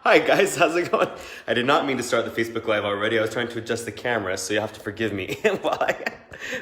Hi guys, how's it going? I did not mean to start the Facebook Live already. I was trying to adjust the camera, so you'll have to forgive me while I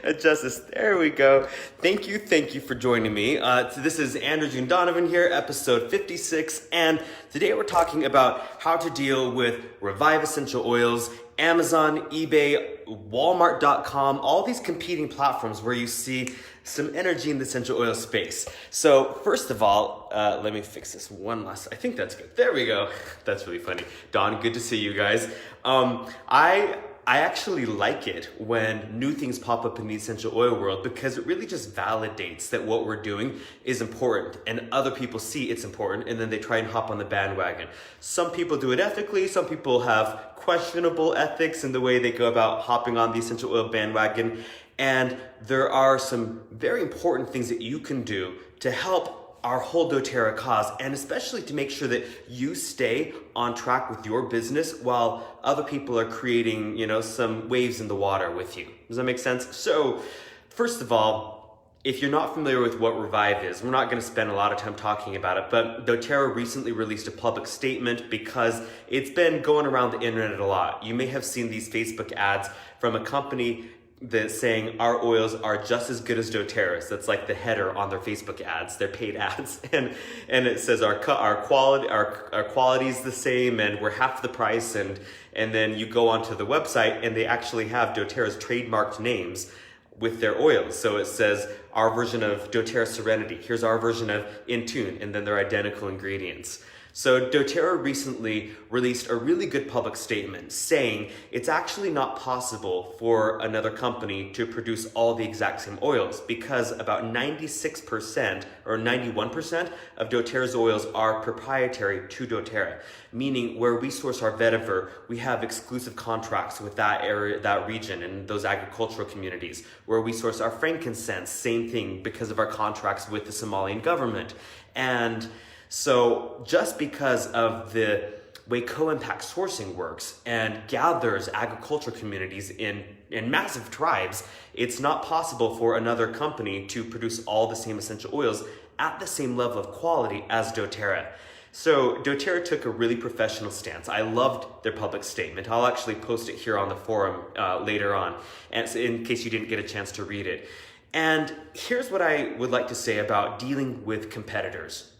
adjust this. There we go. Thank you for joining me. This is Andrew June Donovan here, episode 56, and today we're talking about how to deal with Revive Essential Oils, Amazon, eBay, Walmart.com, all these competing platforms where you see some energy in the essential oil space. So first of all, let me fix this one last, I think that's good. There we go. That's really funny. Don, good to see you guys. I actually like it when new things pop up in the essential oil world because it really just validates that what we're doing is important and other people see it's important and then they try and hop on the bandwagon. Some people do it ethically, some people have questionable ethics in the way they go about hopping on the essential oil bandwagon, and there are some very important things that you can do to help our whole doTERRA cause, and especially to make sure that you stay on track with your business while other people are creating, some waves in the water with you. Does that make sense? So, first of all, if you're not familiar with what Revive is, we're not going to spend a lot of time talking about it, but doTERRA recently released a public statement because it's been going around the internet a lot. You may have seen these Facebook ads from a company that's saying our oils are just as good as doTERRA's. That's like the header on their Facebook ads, their paid ads, and it says our quality is the same and we're half the price, and then you go onto the website and they actually have doTERRA's trademarked names with their oils. So it says our version of doTERRA Serenity, here's our version of In Tune, and then they're identical ingredients. So doTERRA recently released a really good public statement saying it's actually not possible for another company to produce all the exact same oils because about 96% or 91% of doTERRA's oils are proprietary to doTERRA, meaning where we source our vetiver, we have exclusive contracts with that area, that region, and those agricultural communities. Where we source our frankincense, same thing because of our contracts with the Somalian government. And so just because of the way co-impact sourcing works and gathers agricultural communities in massive tribes, it's not possible for another company to produce all the same essential oils at the same level of quality as doTERRA. So doTERRA took a really professional stance. I loved their public statement. I'll actually post it here on the forum later on, and in case you didn't get a chance to read it. And here's what I would like to say about dealing with competitors.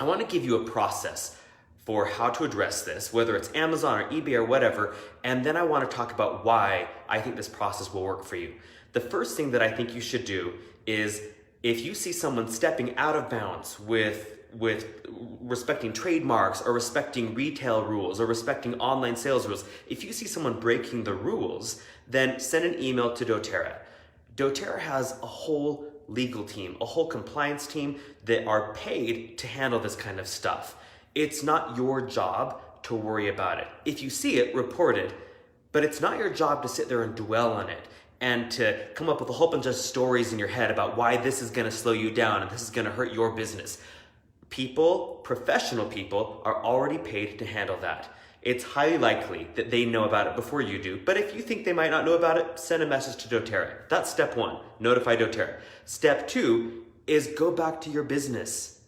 I want to give you a process for how to address this, whether it's Amazon or eBay or whatever, and then I want to talk about why I think this process will work for you. The first thing that I think you should do is if you see someone stepping out of bounds with respecting trademarks or respecting retail rules or respecting online sales rules, if you see someone breaking the rules, then send an email to doTERRA. doTERRA has a whole legal team, a whole compliance team that are paid to handle this kind of stuff. It's not your job to worry about it. If you see it, report it, but it's not your job to sit there and dwell on it and to come up with a whole bunch of stories in your head about why this is going to slow you down and this is going to hurt your business. People, professional people, are already paid to handle that. It's highly likely that they know about it before you do, but if you think they might not know about it, send a message to doTERRA. That's step one, notify doTERRA. Step two is go back to your business.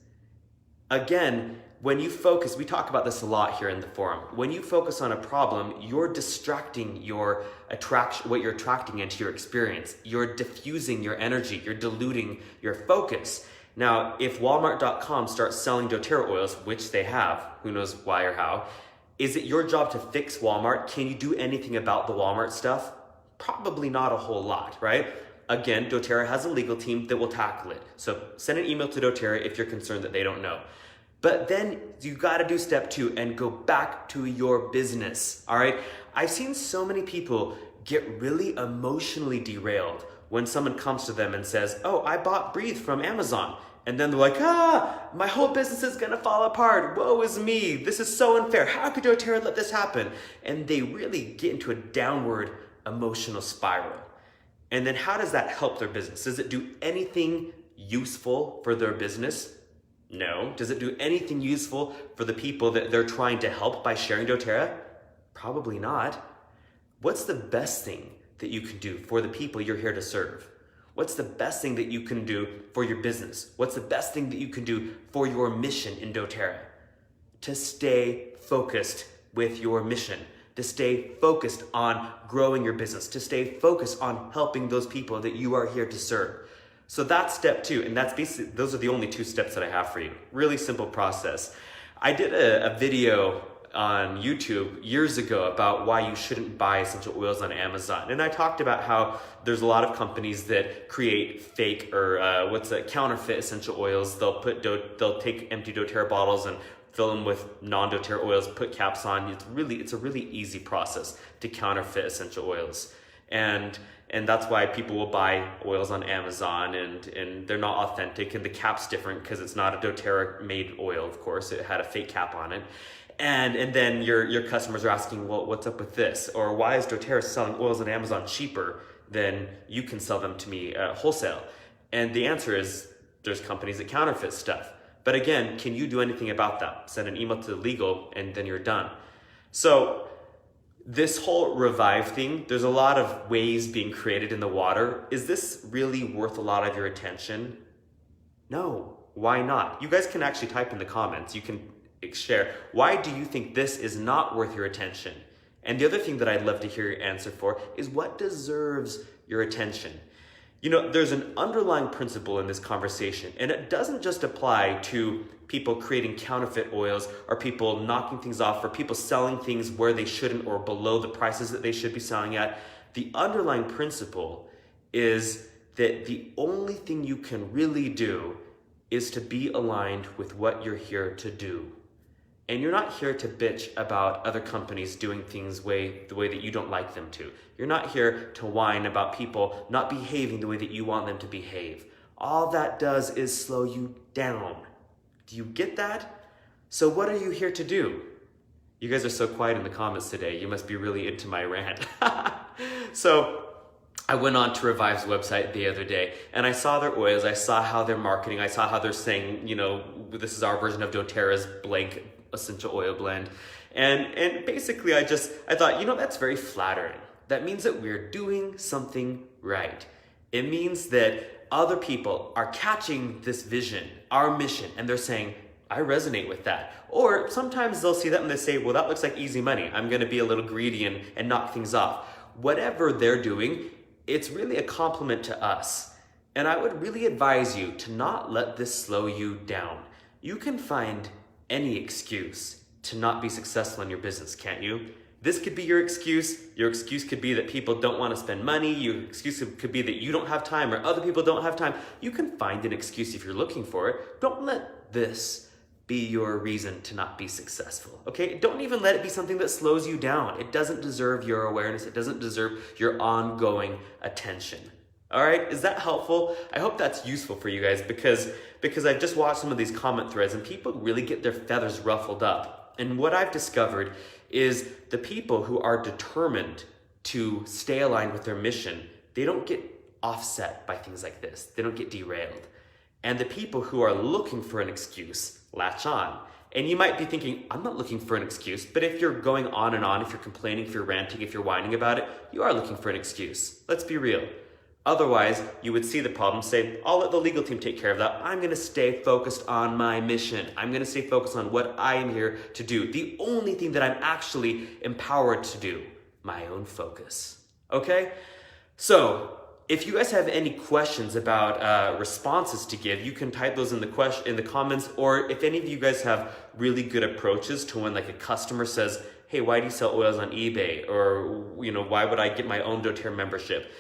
Again, when you focus, we talk about this a lot here in the forum, when you focus on a problem, you're distracting your attraction, what you're attracting into your experience. You're diffusing your energy, you're diluting your focus. Now, if Walmart.com starts selling doTERRA oils, which they have, who knows why or how, is it your job to fix Walmart? Can you do anything about the Walmart stuff? Probably not a whole lot, right? Again, doTERRA has a legal team that will tackle it. So send an email to doTERRA if you're concerned that they don't know. But then you gotta do step two and go back to your business, all right? I've seen so many people get really emotionally derailed when someone comes to them and says, oh, I bought Breathe from Amazon. And then they're like, my whole business is gonna fall apart. Woe is me. This is so unfair. How could doTERRA let this happen? And they really get into a downward emotional spiral. And then how does that help their business? Does it do anything useful for their business? No. Does it do anything useful for the people that they're trying to help by sharing doTERRA? Probably not. What's the best thing that you can do for the people you're here to serve? What's the best thing that you can do for your business? What's the best thing that you can do for your mission in doTERRA? to stay focused with your mission, to stay focused on growing your business, to stay focused on helping those people that you are here to serve. So that's step 2, and that's basically, those are the only 2 steps that I have for you. Really simple process. I did a video on YouTube years ago about why you shouldn't buy essential oils on Amazon. And I talked about how there's a lot of companies that create fake or counterfeit essential oils. They'll take empty doTERRA bottles and fill them with non-doTERRA oils, put caps on. It's a really easy process to counterfeit essential oils. And that's why people will buy oils on Amazon and they're not authentic, and the cap's different because it's not a doTERRA made oil, of course. It had a fake cap on it. And then your customers are asking, well, what's up with this? Or why is doTERRA selling oils on Amazon cheaper than you can sell them to me wholesale? And the answer is there's companies that counterfeit stuff. But again, can you do anything about that? Send an email to the legal and then you're done. So this whole Revive thing, there's a lot of waves being created in the water. Is this really worth a lot of your attention? No. Why not? You guys can actually type in the comments. You can share, why do you think this is not worth your attention? And the other thing that I'd love to hear your answer for is what deserves your attention? You know, there's an underlying principle in this conversation, and it doesn't just apply to people creating counterfeit oils or people knocking things off or people selling things where they shouldn't or below the prices that they should be selling at. The underlying principle is that the only thing you can really do is to be aligned with what you're here to do. And you're not here to bitch about other companies doing things the way that you don't like them to. You're not here to whine about people not behaving the way that you want them to behave. All that does is slow you down. Do you get that? So what are you here to do? You guys are so quiet in the comments today. You must be really into my rant. So I went on to Revive's website the other day and I saw their oils. I saw how they're marketing. I saw how they're saying, you know, this is our version of doTERRA's blank essential oil blend. And basically I thought, you know, that's very flattering. That means that we're doing something right. It means that other people are catching this vision, our mission, and they're saying, I resonate with that. Or sometimes they'll see that and they say, well, that looks like easy money. I'm gonna be a little greedy and knock things off. Whatever they're doing, it's really a compliment to us. And I would really advise you to not let this slow you down. You can find any excuse to not be successful in your business, can't you? This could be your excuse. Your excuse could be that people don't want to spend money. Your excuse could be that you don't have time or other people don't have time. You can find an excuse if you're looking for it. Don't let this be your reason to not be successful, okay? Don't even let it be something that slows you down. It doesn't deserve your awareness. It doesn't deserve your ongoing attention. All right, is that helpful? I hope that's useful for you guys because I've just watched some of these comment threads and people really get their feathers ruffled up. And what I've discovered is the people who are determined to stay aligned with their mission, they don't get offset by things like this. They don't get derailed. And the people who are looking for an excuse latch on. And you might be thinking, I'm not looking for an excuse, but if you're going on and on, if you're complaining, if you're ranting, if you're whining about it, you are looking for an excuse. Let's be real. Otherwise, you would see the problem, say, I'll let the legal team take care of that. I'm gonna stay focused on my mission. I'm gonna stay focused on what I am here to do. The only thing that I'm actually empowered to do, my own focus, okay? So, if you guys have any questions about responses to give, you can type those in the comments, or if any of you guys have really good approaches to when like a customer says, hey, why do you sell oils on eBay? Or, you know, why would I get my own doTERRA membership?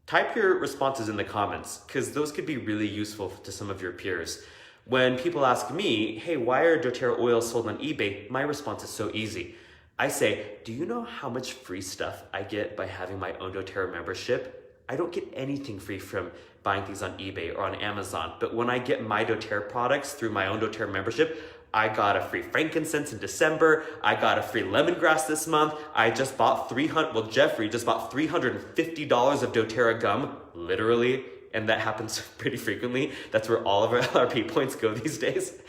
Type your responses in the comments because those could be really useful to some of your peers. When people ask me, hey, why are doTERRA oils sold on eBay? My response is so easy. I say, do you know how much free stuff I get by having my own doTERRA membership? I don't get anything free from buying things on eBay or on Amazon, but when I get my doTERRA products through my own doTERRA membership, I got a free frankincense in December. I got a free lemongrass this month. I just bought Jeffrey just bought $350 of doTERRA gum, literally, and that happens pretty frequently. That's where all of our LRP points go these days.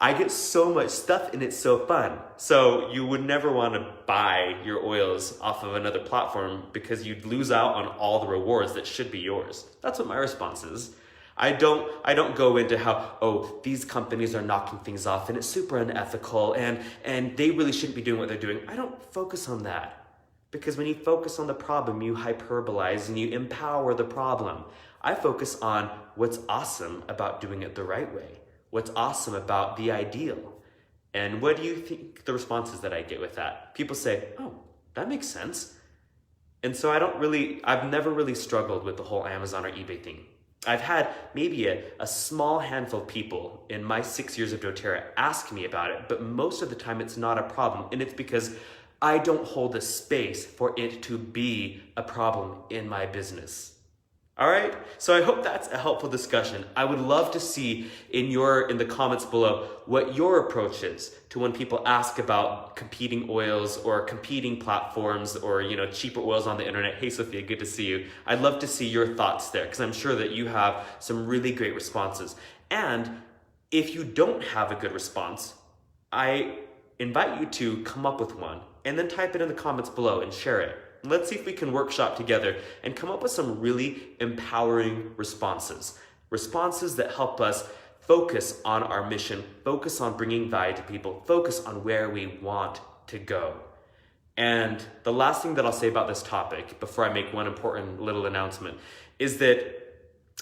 I get so much stuff and it's so fun. So you would never want to buy your oils off of another platform because you'd lose out on all the rewards that should be yours. That's what my response is. I don't go into how, oh, these companies are knocking things off and it's super unethical and they really shouldn't be doing what they're doing. I don't focus on that. Because when you focus on the problem, you hyperbolize and you empower the problem. I focus on what's awesome about doing it the right way. What's awesome about the ideal. And what do you think the responses that I get with that? People say, oh, that makes sense. And so I've never really struggled with the whole Amazon or eBay thing. I've had maybe a small handful of people in my 6 years of doTERRA ask me about it, but most of the time it's not a problem. And it's because I don't hold the space for it to be a problem in my business. All right, so I hope that's a helpful discussion. I would love to see in the comments below what your approach is to when people ask about competing oils or competing platforms or cheaper oils on the internet. Hey Sophia, good to see you. I'd love to see your thoughts there because I'm sure that you have some really great responses. And if you don't have a good response, I invite you to come up with one and then type it in the comments below and share it. Let's see if we can workshop together and come up with some really empowering responses. Responses that help us focus on our mission, focus on bringing value to people, focus on where we want to go. And the last thing that I'll say about this topic before I make one important little announcement is that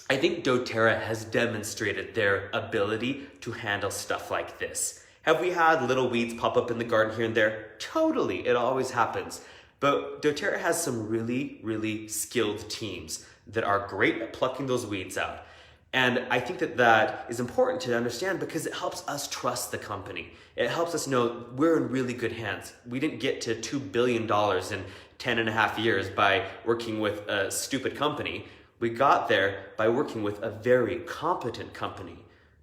I think doTERRA has demonstrated their ability to handle stuff like this. Have we had little weeds pop up in the garden here and there? Totally, it always happens. But doTERRA has some really, really skilled teams that are great at plucking those weeds out. And I think that is important to understand because it helps us trust the company. It helps us know we're in really good hands. We didn't get to $2 billion in 10 and a half years by working with a stupid company. We got there by working with a very competent company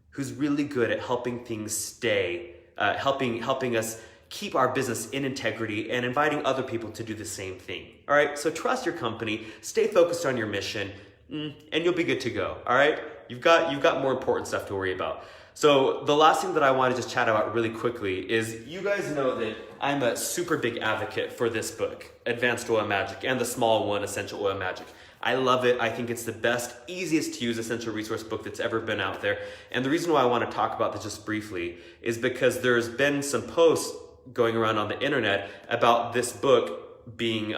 who's really good at helping things stay, helping us keep our business in integrity and inviting other people to do the same thing. All right, so trust your company, stay focused on your mission, and you'll be good to go. All right, you've got more important stuff to worry about. So the last thing that I want to just chat about really quickly is you guys know that I'm a super big advocate for this book, Advanced Oil Magic, and the small one, Essential Oil Magic. I love it. I think it's the best, easiest to use essential resource book that's ever been out there. And the reason why I want to talk about this just briefly is because there's been some posts going around on the internet about this book being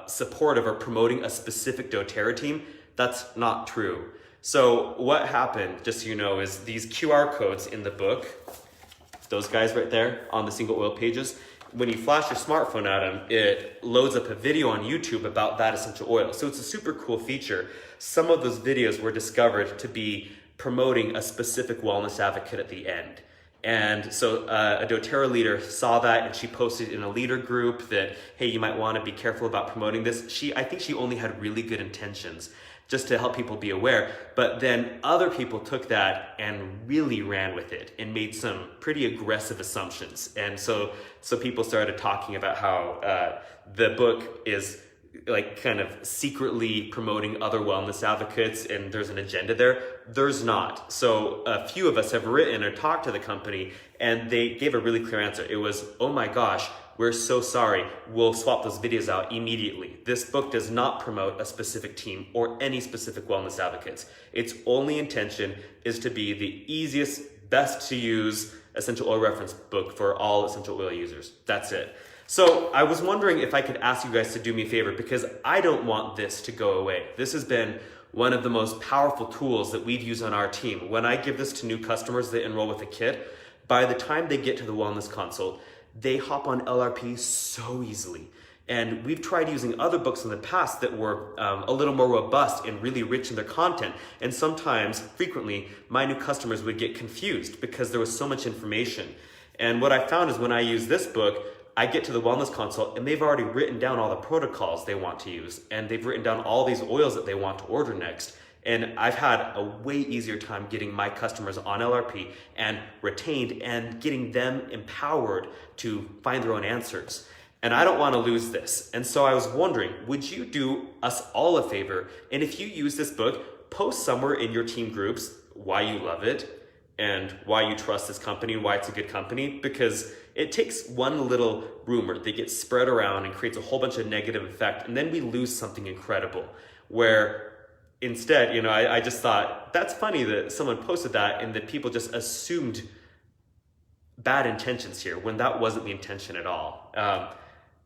supportive or promoting a specific doTERRA team. That's not true. So what happened, just so you know, is these QR codes in the book, those guys right there on the single oil pages, when you flash your smartphone at them, it loads up a video on YouTube about that essential oil. So it's a super cool feature. Some of those videos were discovered to be promoting a specific wellness advocate at the end. And so a doTERRA leader saw that and she posted in a leader group that, hey, you might want to be careful about promoting this. I think she only had really good intentions just to help people be aware. But then other people took that and really ran with it and made some pretty aggressive assumptions. And so people started talking about how the book is like kind of secretly promoting other wellness advocates and there's an agenda there. There's not. So a few of us have written or talked to the company and they gave a really clear answer. It was, oh my gosh, we're so sorry. We'll swap those videos out immediately. This book does not promote a specific team or any specific wellness advocates. Its only intention is to be the easiest, best to use essential oil reference book for all essential oil users. That's it. So I was wondering if I could ask you guys to do me a favor because I don't want this to go away. This has been one of the most powerful tools that we've used on our team. When I give this to new customers that enroll with a kit, by the time they get to the wellness consult, they hop on LRP so easily. And we've tried using other books in the past that were a little more robust and really rich in their content. And sometimes, frequently, my new customers would get confused because there was so much information. And what I found is when I use this book, I get to the wellness consult and they've already written down all the protocols they want to use. And they've written down all these oils that they want to order next. And I've had a way easier time getting my customers on LRP and retained and getting them empowered to find their own answers. And I don't want to lose this. And so I was wondering, would you do us all a favor? And if you use this book, post somewhere in your team groups why you love it and why you trust this company and why it's a good company, because it takes one little rumor that gets spread around and creates a whole bunch of negative effect, and then we lose something incredible where instead, you know, I just thought that's funny that someone posted that and that people just assumed bad intentions here when that wasn't the intention at all.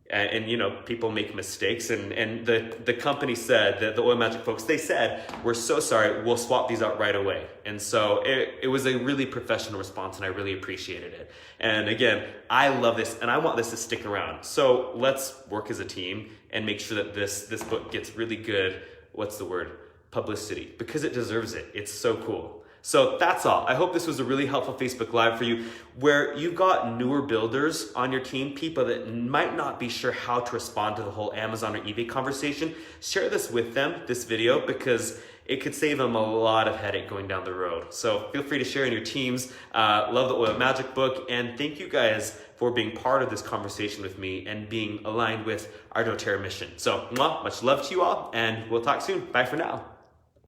And you know, people make mistakes, and the company said, that the Oil Magic folks, they said, we're so sorry, we'll swap these out right away. And so it was a really professional response, and I really appreciated it. And again, I love this, and I want this to stick around. So let's work as a team and make sure that this book gets really good, what's the word, publicity, because it deserves it. It's so cool. So that's all. I hope this was a really helpful Facebook Live for you, where you've got newer builders on your team, people that might not be sure how to respond to the whole Amazon or eBay conversation. Share this with them, this video, because it could save them a lot of headache going down the road. So feel free to share in your teams. Love the Oil Magic book, and thank you guys for being part of this conversation with me and being aligned with our doTERRA mission. So much love to you all, and we'll talk soon. Bye for now.